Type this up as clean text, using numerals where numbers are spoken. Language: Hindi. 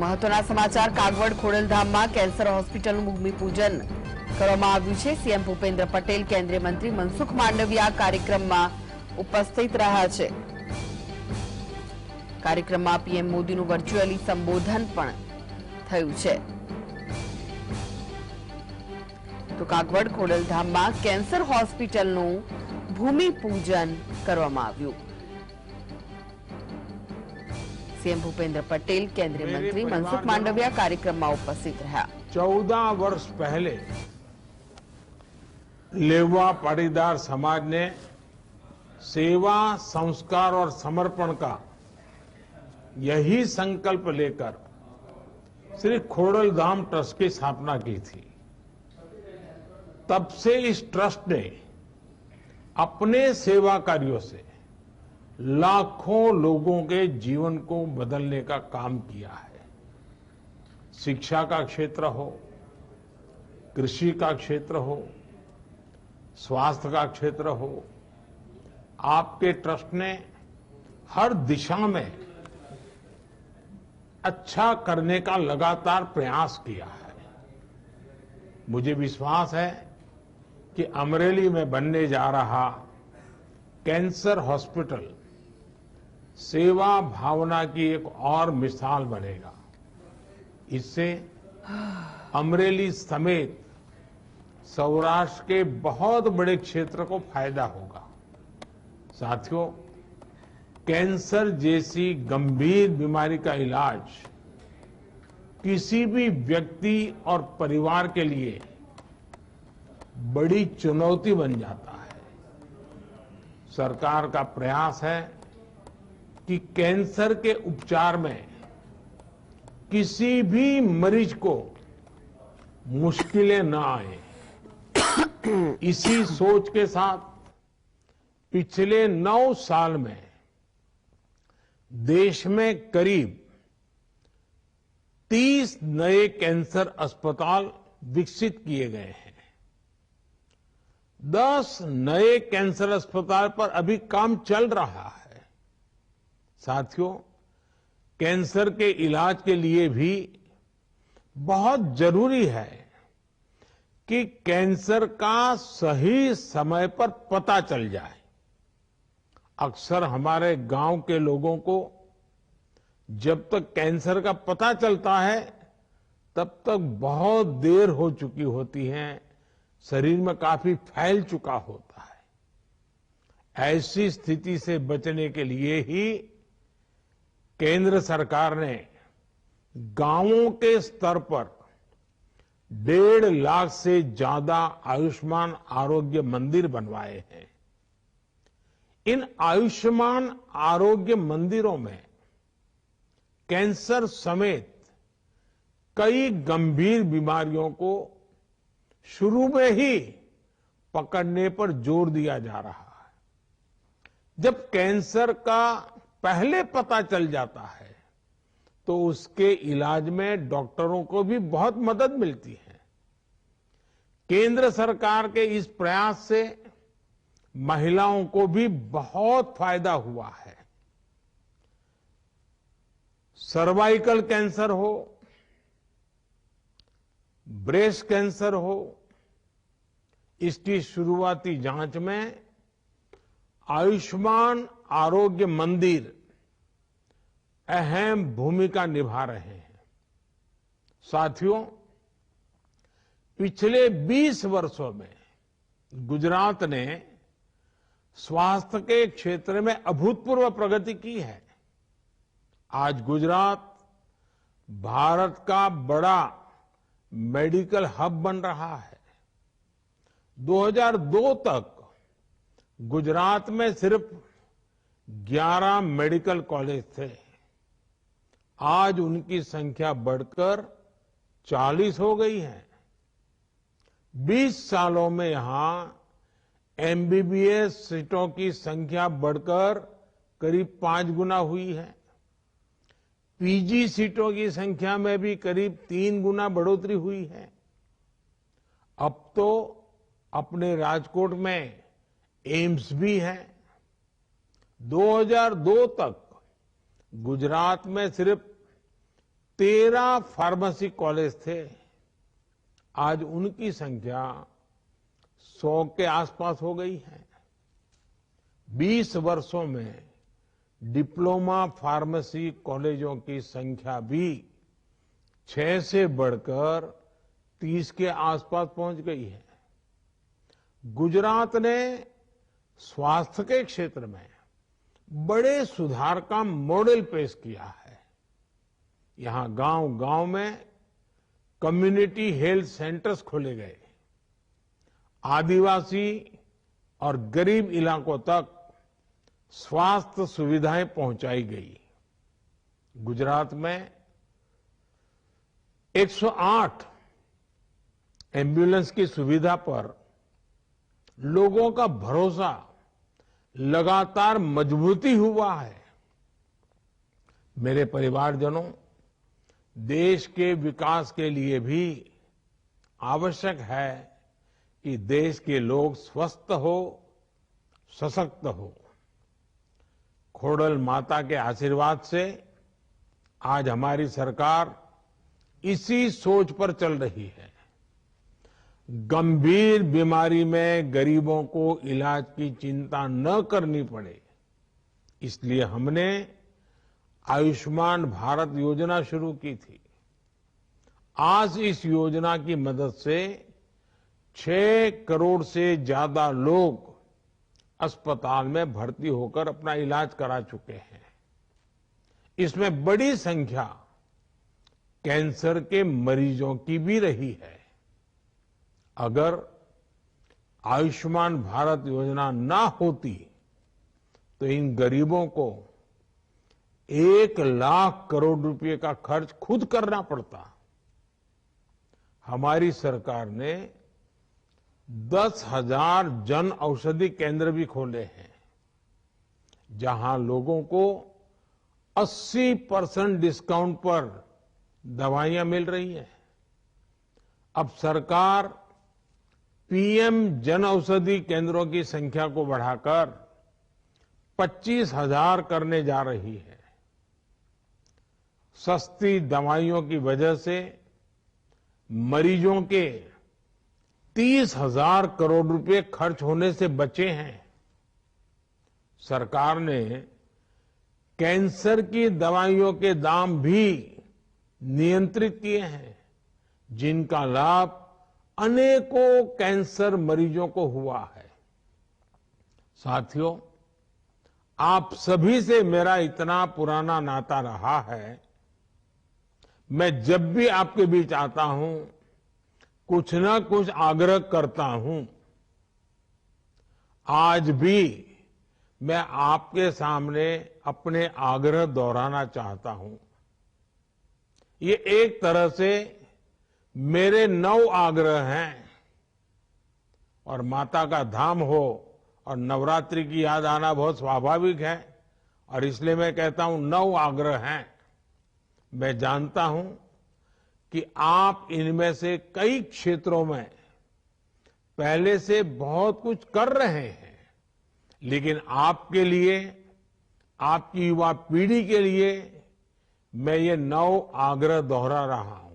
મહત્વના સમાચાર કાગવડ ખોડલધામમાં કેન્સર હોસ્પિટલનું ભૂમિપૂજન કરવામાં આવ્યું છે। સીએમ ભૂપેન્દ્ર પટેલ, કેન્દ્રીય મંત્રી મનસુખ માંડવિયા કાર્યક્રમમાં ઉપસ્થિત રહ્યા છે। કાર્યક્રમમાં પીએમ મોદીનું વર્ચ્યુઅલી સંબોધન પણ થયું છે। તો કાગવડ ખોડલધામમાં કેન્સર હોસ્પિટલનું ભૂમિપૂજન કરવામાં આવ્યું। सीएम भूपेंद्र पटेल, केंद्रीय मंत्री मनसुख मांडविया कार्यक्रम में उपस्थित रहा। 14 वर्ष पहले लेवा पाटीदार समाज ने सेवा, संस्कार और समर्पण का यही संकल्प लेकर श्री खोडलधाम ट्रस्ट की स्थापना की थी। तब से इस ट्रस्ट ने अपने सेवा कार्यों से लाखों लोगों के जीवन को बदलने का काम किया है। शिक्षा का क्षेत्र हो, कृषि का क्षेत्र हो, स्वास्थ्य का क्षेत्र हो, आपके ट्रस्ट ने हर दिशा में अच्छा करने का लगातार प्रयास किया है। मुझे विश्वास है कि अमरेली में बनने जा रहा कैंसर हॉस्पिटल सेवा भावना की एक और मिसाल बनेगा। इससे अमरेली समेत सौराष्ट्र के बहुत बड़े क्षेत्र को फायदा होगा। साथियों, कैंसर जैसी गंभीर बीमारी का इलाज किसी भी व्यक्ति और परिवार के लिए बड़ी चुनौती बन जाता है। सरकार का प्रयास है कि कैंसर के उपचार में किसी भी मरीज को मुश्किलें न आए। इसी सोच के साथ पिछले 9 साल में देश में करीब 30 नए कैंसर अस्पताल विकसित किए गए हैं। 10 नए कैंसर अस्पताल पर अभी काम चल रहा है। साथियों, कैंसर के इलाज के लिए भी बहुत जरूरी है कि कैंसर का सही समय पर पता चल जाए। अक्सर हमारे गांव के लोगों को जब तक कैंसर का पता चलता है तब तक बहुत देर हो चुकी होती है, शरीर में काफी फैल चुका होता है। ऐसी स्थिति से बचने के लिए ही केंद्र सरकार ने गांवों के स्तर पर 1.5 लाख से ज्यादा आयुष्मान आरोग्य मंदिर बनवाए हैं। इन आयुष्मान आरोग्य मंदिरों में कैंसर समेत कई गंभीर बीमारियों को शुरू में ही पकड़ने पर जोर दिया जा रहा है। जब कैंसर का पहले पता चल जाता है तो उसके इलाज में डॉक्टरों को भी बहुत मदद मिलती है। केंद्र सरकार के इस प्रयास से महिलाओं को भी बहुत फायदा हुआ है। सर्वाइकल कैंसर हो, ब्रेस्ट कैंसर हो, इसकी शुरुआती जांच में आयुष्मान आरोग्य मंदिर अहम भूमिका निभा रहे हैं। साथियों, पिछले 20 वर्षों में गुजरात ने स्वास्थ्य के क्षेत्र में अभूतपूर्व प्रगति की है। आज गुजरात भारत का बड़ा मेडिकल हब बन रहा है। 2002 तक गुजरात में सिर्फ 11 मेडिकल कॉलेज थे। आज उनकी संख्या बढ़कर 40 हो गई है। 20 सालों में यहां एमबीबीएस सीटों की संख्या बढ़कर करीब 5 गुना हुई है। पीजी सीटों की संख्या में भी करीब 3 गुना बढ़ोतरी हुई है। अब तो अपने राजकोट में एम्स भी है। 2002 तक गुजरात में सिर्फ 13 फार्मेसी कॉलेज थे, आज उनकी संख्या 100 के आसपास हो गई है। 20 वर्षों में डिप्लोमा फार्मेसी कॉलेजों की संख्या भी 6 से बढ़कर 30 के आसपास पहुंच गई है। गुजरात ने स्वास्थ्य के क्षेत्र में बड़े सुधार का मॉडल पेश किया है। यहां गांव-गांव में कम्युनिटी हेल्थ सेंटर्स खोले गए। आदिवासी और गरीब इलाकों तक स्वास्थ्य सुविधाएं पहुंचाई गई। गुजरात में 108 एम्बुलेंस की सुविधा पर लोगों का भरोसा लगातार मजबूती हुआ है। मेरे परिवारजनों, देश के विकास के लिए भी आवश्यक है कि देश के लोग स्वस्थ हो, सशक्त हो। खोड़ल माता के आशीर्वाद से आज हमारी सरकार इसी सोच पर चल रही है। गंभीर बीमारी में गरीबों को इलाज की चिंता न करनी पड़े, इसलिए हमने आयुष्मान भारत योजना शुरू की थी। आज इस योजना की मदद से 6 करोड़ से ज्यादा लोग अस्पताल में भर्ती होकर अपना इलाज करा चुके हैं। इसमें बड़ी संख्या कैंसर के मरीजों की भी रही है। अगर आयुष्मान भारत योजना ना होती तो इन गरीबों को 1 लाख करोड़ रुपए का खर्च खुद करना पड़ता। हमारी सरकार ने 10,000 जन औषधि केंद्र भी खोले हैं, जहां लोगों को 80% डिस्काउंट पर दवाइयां मिल रही हैं। अब सरकार पीएम जन औषधि केंद्रों की संख्या को बढ़ाकर 25,000 करने जा रही है। सस्ती दवाइयों की वजह से मरीजों के 30,000 करोड़ रुपए खर्च होने से बचे हैं। सरकार ने कैंसर की दवाइयों के दाम भी नियंत्रित किए हैं, जिनका लाभ अनेकों कैंसर मरीजों को हुआ है। साथियों, आप सभी से मेरा इतना पुराना नाता रहा है। मैं जब भी आपके बीच आता हूं, कुछ न कुछ आग्रह करता हूं। आज भी मैं आपके सामने अपने आग्रह दोहराना चाहता हूं। ये एक तरह से मेरे 9 आग्रह हैं, और माता का धाम हो और नवरात्रि की याद आना बहुत स्वाभाविक है, और इसलिए मैं कहता हूं 9 आग्रह हैं। मैं जानता हूं कि आप इनमें से कई क्षेत्रों में पहले से बहुत कुछ कर रहे हैं, लेकिन आपके लिए, आपकी युवा पीढ़ी के लिए मैं ये 9 आग्रह दोहरा रहा हूं।